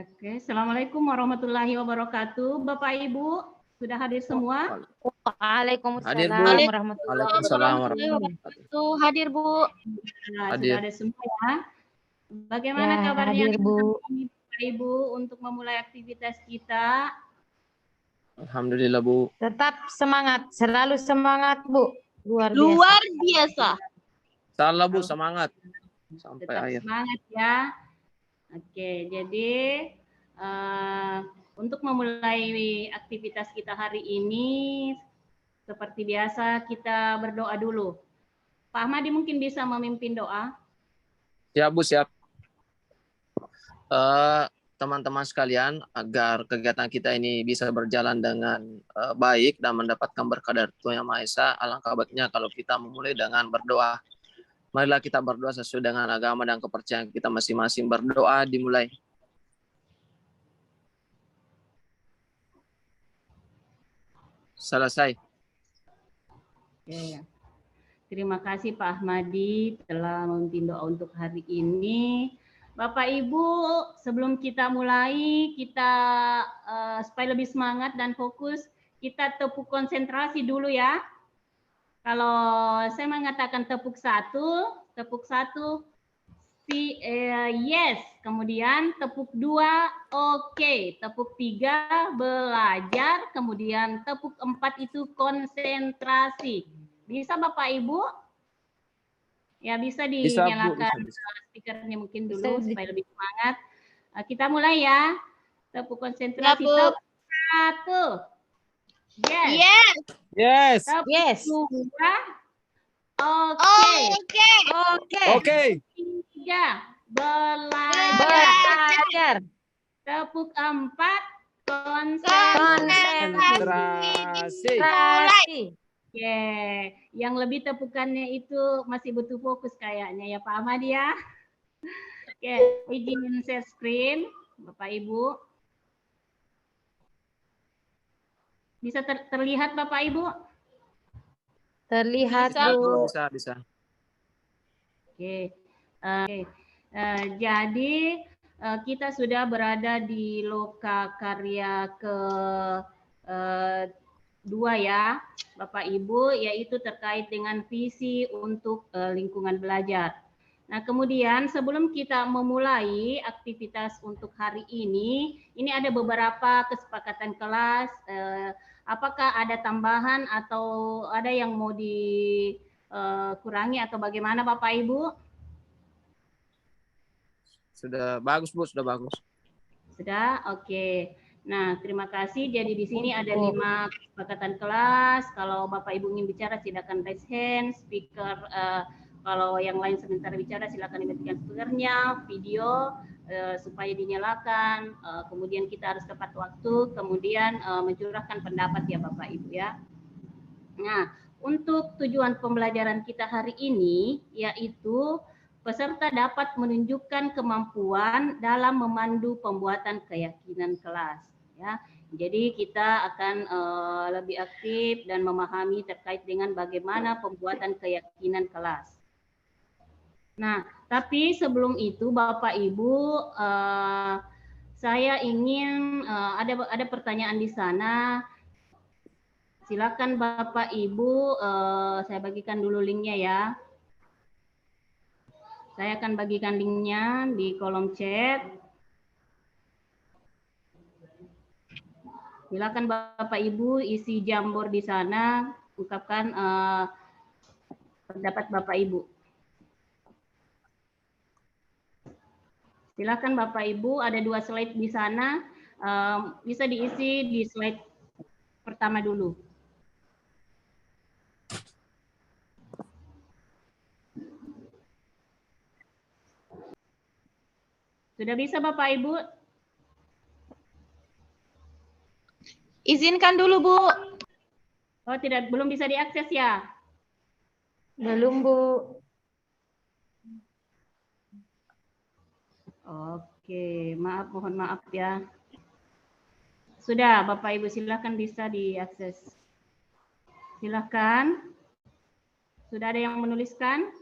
Oke, Assalamualaikum warahmatullahi wabarakatuh. Bapak Ibu, sudah hadir semua? Waalaikumsalam warahmatullahi wabarakatuh. Hadir, Bu. Nah, sudah ada semua ya. Bagaimana Ya, kabarnya hadir, Bu. Bapak Ibu untuk memulai aktivitas kita? Alhamdulillah, Bu. Tetap semangat, selalu semangat, Bu. Luar biasa. Salah, Bu, semangat. Sampai Tetap akhir. semangat ya. Oke, jadi untuk memulai aktivitas kita hari ini, seperti biasa kita berdoa dulu. Pak Ahmadi mungkin bisa memimpin doa. Siap, Bu, siap. Teman-teman sekalian, agar kegiatan kita ini bisa berjalan dengan baik dan mendapatkan berkah dari Tuhan Yang Maha Esa, alangkah baiknya kalau kita memulai dengan berdoa. Marilah kita berdoa sesuai dengan agama dan kepercayaan kita masing-masing. Berdoa dimulai. Selesai. Oke. Terima kasih Pak Ahmadi telah memimpin doa untuk hari ini. Bapak Ibu, sebelum kita mulai, kita supaya lebih semangat dan fokus, kita tepuk konsentrasi dulu ya. Kalau saya mengatakan tepuk satu, yes. Kemudian tepuk dua, oke. Tepuk tiga, belajar. Kemudian tepuk empat itu konsentrasi. Bisa Bapak Ibu? Ya bisa dinyalakan speakernya mungkin dulu supaya lebih semangat. Kita mulai ya. Tepuk konsentrasi. Ya, Bu. Tepuk satu. Yes. Yes. Yes. Tepuk Yes. dua. Oke. Tiga. Belajar. Belajar. Tepuk empat. Konsentrasi. Oke, yang lebih tepukannya itu masih butuh fokus kayaknya ya Pak Ahmad ya. Oke, izinin share screen, Bapak Ibu. Bisa terlihat Bapak Ibu? Terlihat, Bisa, Bu. Bisa. Oke, jadi kita sudah berada di loka karya ke dua ya, Bapak Ibu, yaitu terkait dengan visi untuk lingkungan belajar. Nah, kemudian sebelum kita memulai aktivitas untuk hari ini ada beberapa kesepakatan kelas. Apakah ada tambahan atau ada yang mau dikurangi atau bagaimana, Bapak Ibu? Sudah bagus, Bu, sudah bagus. Sudah, oke. Nah, terima kasih. Jadi di sini ada 5 kesepakatan kelas. Kalau Bapak Ibu ingin bicara, silakan raise hand. Speaker, kalau yang lain sebentar bicara, silakan dimatikan speakernya, video supaya dinyalakan. Kemudian kita harus tepat waktu. Kemudian mencurahkan pendapat ya Bapak Ibu ya. Nah, untuk tujuan pembelajaran kita hari ini, yaitu peserta dapat menunjukkan kemampuan dalam memandu pembuatan keyakinan kelas. Ya, jadi kita akan lebih aktif dan memahami terkait dengan bagaimana pembuatan keyakinan kelas. Nah, tapi sebelum itu Bapak Ibu, saya ingin ada pertanyaan di sana. Silakan Bapak Ibu, saya bagikan dulu linknya ya. Saya akan bagikan linknya di kolom chat. Silakan Bapak Ibu isi Jamboard di sana, ungkapkan pendapat Bapak Ibu. Silakan Bapak Ibu, ada 2 slide di sana, bisa diisi di slide pertama dulu. Sudah bisa Bapak Ibu? Izinkan dulu, Bu. Oh, belum bisa diakses ya? Belum, Bu. Oke, mohon maaf ya. Sudah, Bapak Ibu silakan bisa diakses. Silakan. Sudah ada yang menuliskan?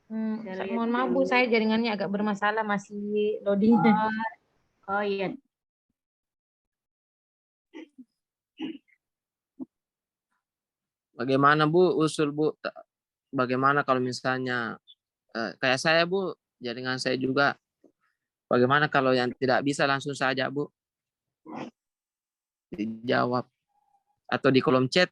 Saya lihat Mohon maaf Bu, dulu. saya jaringannya agak bermasalah, masih loading. Oh iya. Bagaimana Bu usul Bu? Bagaimana kalau misalnya kayak saya Bu, jaringan saya juga. Bagaimana kalau yang tidak bisa langsung saja Bu dijawab atau di kolom chat?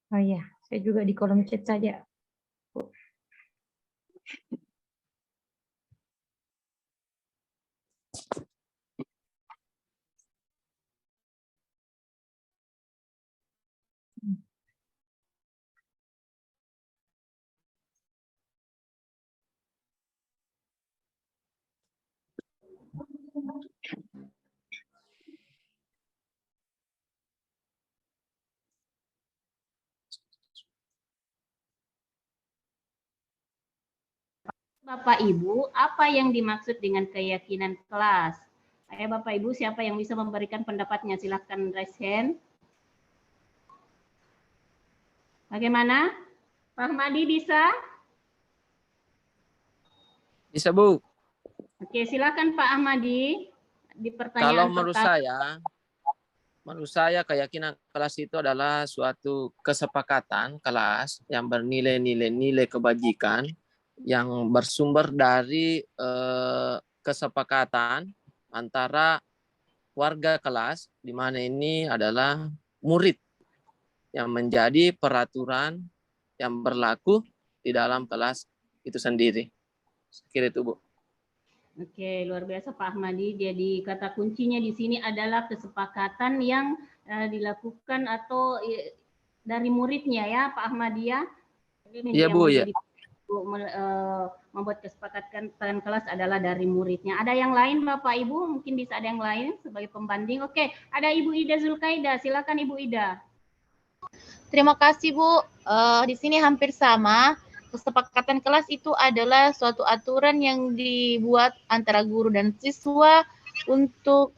Oh iya, saya juga di kolom chat saja. Bapak Ibu, apa yang dimaksud dengan keyakinan kelas? Ayo Bapak Ibu, siapa yang bisa memberikan pendapatnya? Silahkan raise hand. Bagaimana? Pak Ahmadi bisa? Bisa Bu. Oke, silakan Pak Ahmadi di Kalau pertanyaan menurut pertama. saya keyakinan kelas itu adalah suatu kesepakatan kelas yang bernilai-nilai kebajikan yang bersumber dari kesepakatan antara warga kelas, di mana ini adalah murid yang menjadi peraturan yang berlaku di dalam kelas itu sendiri. Kira itu Bu. Oke, luar biasa Pak Ahmadi. Jadi kata kuncinya di sini adalah kesepakatan yang dilakukan atau dari muridnya ya Pak Ahmadi ya. Jadi Iya yang Bu, ya. menjadi membuat kesepakatan kelas adalah dari muridnya. Ada yang lain Bapak Ibu? Mungkin bisa ada yang lain sebagai pembanding. Oke, ada Ibu Ida Zulkaida. Silakan Ibu Ida. Terima kasih Bu. Di sini hampir sama. Kesepakatan kelas itu adalah suatu aturan yang dibuat antara guru dan siswa untuk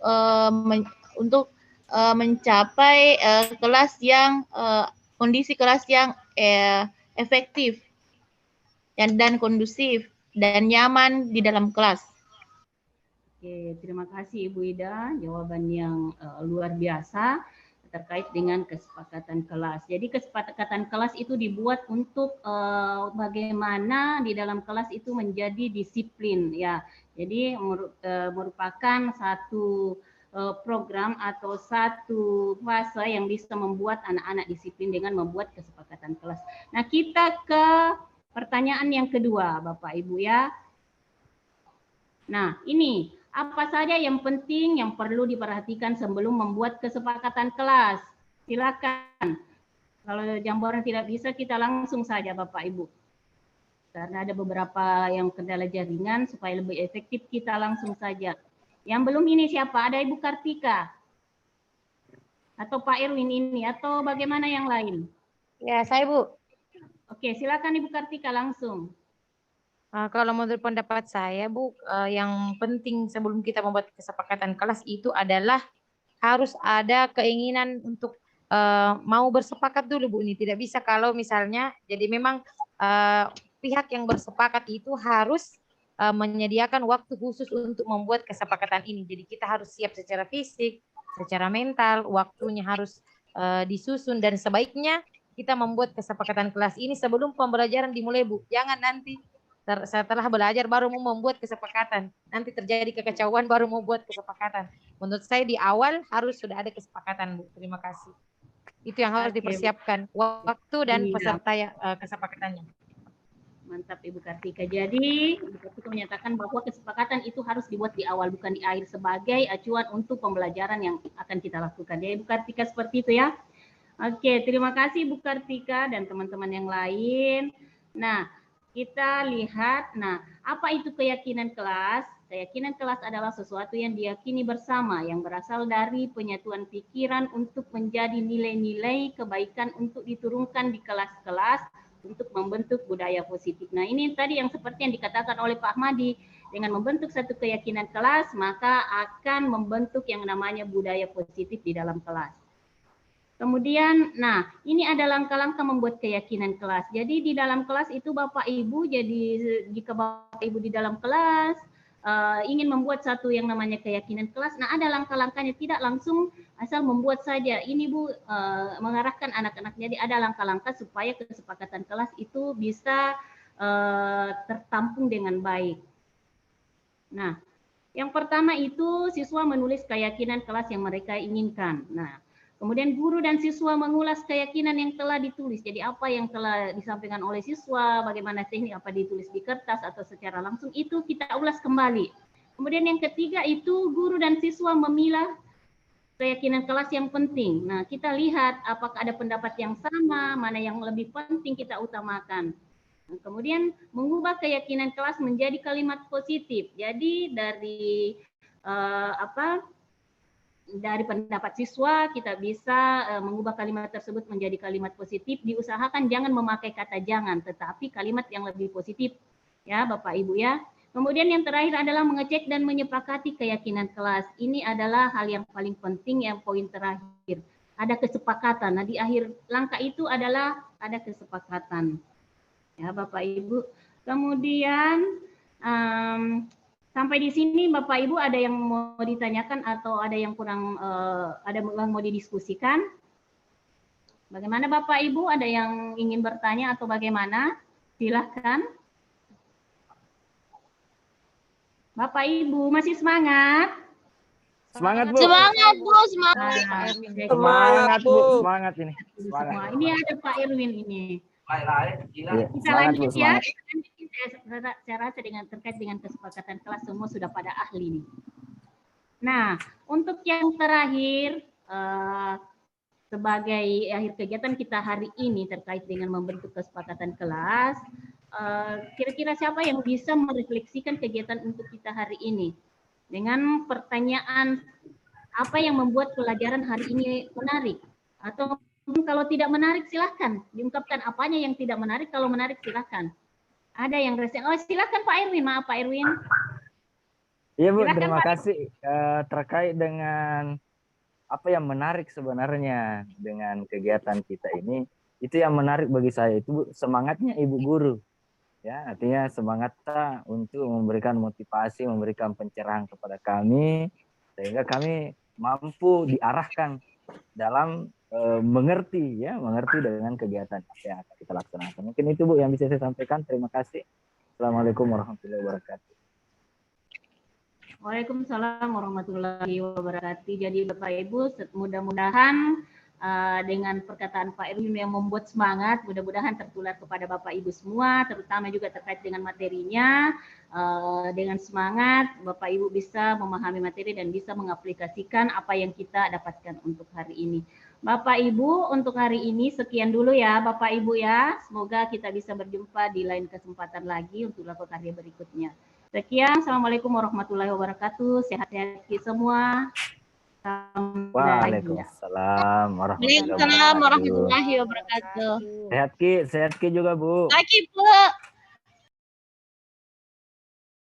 mencapai kelas yang kondisi kelas yang efektif dan kondusif dan nyaman di dalam kelas. Oke, terima kasih Ibu Ida, jawaban yang luar biasa terkait dengan kesepakatan kelas. Jadi kesepakatan kelas itu dibuat untuk bagaimana di dalam kelas itu menjadi disiplin ya. Jadi merupakan satu program atau satu fase yang bisa membuat anak-anak disiplin dengan membuat kesepakatan kelas. Nah, kita ke pertanyaan yang kedua, Bapak Ibu ya. Nah, ini apa saja yang penting yang perlu diperhatikan sebelum membuat kesepakatan kelas? Silakan. Kalau Jamboran tidak bisa, kita langsung saja Bapak Ibu. Karena ada beberapa yang kendala jaringan, supaya lebih efektif kita langsung saja. Yang belum ini siapa? Ada Ibu Kartika? Atau Pak Irwin ini? Atau bagaimana yang lain? Ya, saya Bu. Oke, silakan Ibu Kartika langsung. Kalau menurut pendapat saya, Bu, yang penting sebelum kita membuat kesepakatan kelas itu adalah harus ada keinginan untuk mau bersepakat dulu, Bu. Ini tidak bisa kalau misalnya, jadi memang pihak yang bersepakat itu harus menyediakan waktu khusus untuk membuat kesepakatan ini. Jadi kita harus siap secara fisik, secara mental, waktunya harus disusun dan sebaiknya kita membuat kesepakatan kelas ini sebelum pembelajaran dimulai, Bu. Jangan nanti setelah belajar baru mau membuat kesepakatan. Nanti terjadi kekacauan baru mau buat kesepakatan. Menurut saya di awal harus sudah ada kesepakatan, Bu. Terima kasih. Itu yang harus dipersiapkan, waktu dan peserta kesepakatannya. Mantap Ibu Kartika. Jadi Ibu Kartika menyatakan bahwa kesepakatan itu harus dibuat di awal, bukan di akhir, sebagai acuan untuk pembelajaran yang akan kita lakukan. Ya Ibu Kartika, seperti itu ya. Oke, terima kasih Ibu Kartika dan teman-teman yang lain. Nah, kita lihat, apa itu keyakinan kelas? Keyakinan kelas adalah sesuatu yang diyakini bersama, yang berasal dari penyatuan pikiran untuk menjadi nilai-nilai kebaikan untuk diturunkan di kelas-kelas untuk membentuk budaya positif. Nah, ini tadi yang seperti yang dikatakan oleh Pak Ahmadi, dengan membentuk satu keyakinan kelas, maka akan membentuk yang namanya budaya positif di dalam kelas. Kemudian, nah ini ada langkah-langkah membuat keyakinan kelas. Jadi di dalam kelas itu Bapak Ibu, jadi jika Bapak Ibu di dalam kelas ingin membuat satu yang namanya keyakinan kelas, nah ada langkah-langkahnya, tidak langsung asal membuat saja. Ini Bu mengarahkan anak-anak, jadi ada langkah-langkah supaya kesepakatan kelas itu bisa tertampung dengan baik. Nah, yang pertama itu siswa menulis keyakinan kelas yang mereka inginkan. Nah, kemudian guru dan siswa mengulas keyakinan yang telah ditulis. Jadi apa yang telah disampaikan oleh siswa, bagaimana teknik, apa ditulis di kertas atau secara langsung, itu kita ulas kembali. Kemudian yang ketiga itu guru dan siswa memilah keyakinan kelas yang penting. Nah, kita lihat apakah ada pendapat yang sama, mana yang lebih penting kita utamakan. Nah, kemudian mengubah keyakinan kelas menjadi kalimat positif. Jadi dari dari pendapat siswa kita bisa mengubah kalimat tersebut menjadi kalimat positif. Diusahakan jangan memakai kata jangan, tetapi kalimat yang lebih positif, ya Bapak Ibu ya. Kemudian yang terakhir adalah mengecek dan menyepakati keyakinan kelas. Ini adalah hal yang paling penting, yang poin terakhir. Ada kesepakatan. Nah, di akhir langkah itu adalah ada kesepakatan, ya Bapak Ibu. Kemudian sampai di sini Bapak Ibu ada yang mau ditanyakan atau ada yang kurang, ada yang mau didiskusikan? Bagaimana Bapak Ibu, ada yang ingin bertanya atau bagaimana? Silahkan. Bapak Ibu masih semangat? Semangat Bu. Semangat Bu, semangat. Semangat Bu. Semangat ini. Semua. Ini ada Pak Irwin ini. Iya, Kita semangat, Bu, lanjut ya. semangat. Saya rasa terkait dengan kesepakatan kelas semua sudah pada ahli nih. Nah, untuk yang terakhir sebagai akhir kegiatan kita hari ini terkait dengan membentuk kesepakatan kelas, kira-kira siapa yang bisa merefleksikan kegiatan untuk kita hari ini dengan pertanyaan apa yang membuat pelajaran hari ini menarik, atau kalau tidak menarik silahkan diungkapkan apanya yang tidak menarik, kalau menarik silahkan. Ada yang resen. Oh silahkan Pak Irwin, maaf Pak Irwin. Iya Bu, Silakan, terima Pak. kasih terkait dengan apa yang menarik sebenarnya dengan kegiatan kita ini. Itu yang menarik bagi saya itu Bu, semangatnya Ibu Guru. Ya, artinya semangat kita untuk memberikan motivasi, memberikan pencerahan kepada kami sehingga kami mampu diarahkan dalam mengerti dengan kegiatan yang akan kita laksanakan. Mungkin itu Bu yang bisa saya sampaikan. Terima kasih. Assalamualaikum warahmatullahi wabarakatuh. Waalaikumsalam warahmatullahi wabarakatuh. Jadi Bapak Ibu, mudah-mudahan dengan perkataan Pak Irwin yang membuat semangat, mudah-mudahan tertular kepada Bapak Ibu semua, terutama juga terkait dengan materinya. Dengan semangat, Bapak Ibu bisa memahami materi dan bisa mengaplikasikan apa yang kita dapatkan untuk hari ini. Bapak Ibu, untuk hari ini sekian dulu ya Bapak Ibu ya. Semoga kita bisa berjumpa di lain kesempatan lagi untuk lakukan karya berikutnya. Sekian, Assalamualaikum warahmatullahi wabarakatuh. Sehat-sehat semua. Waalaikumsalam Waalaikumsalam warahmatullahi wabarakatuh. Sehat Ki juga Bu. Lagi Bu.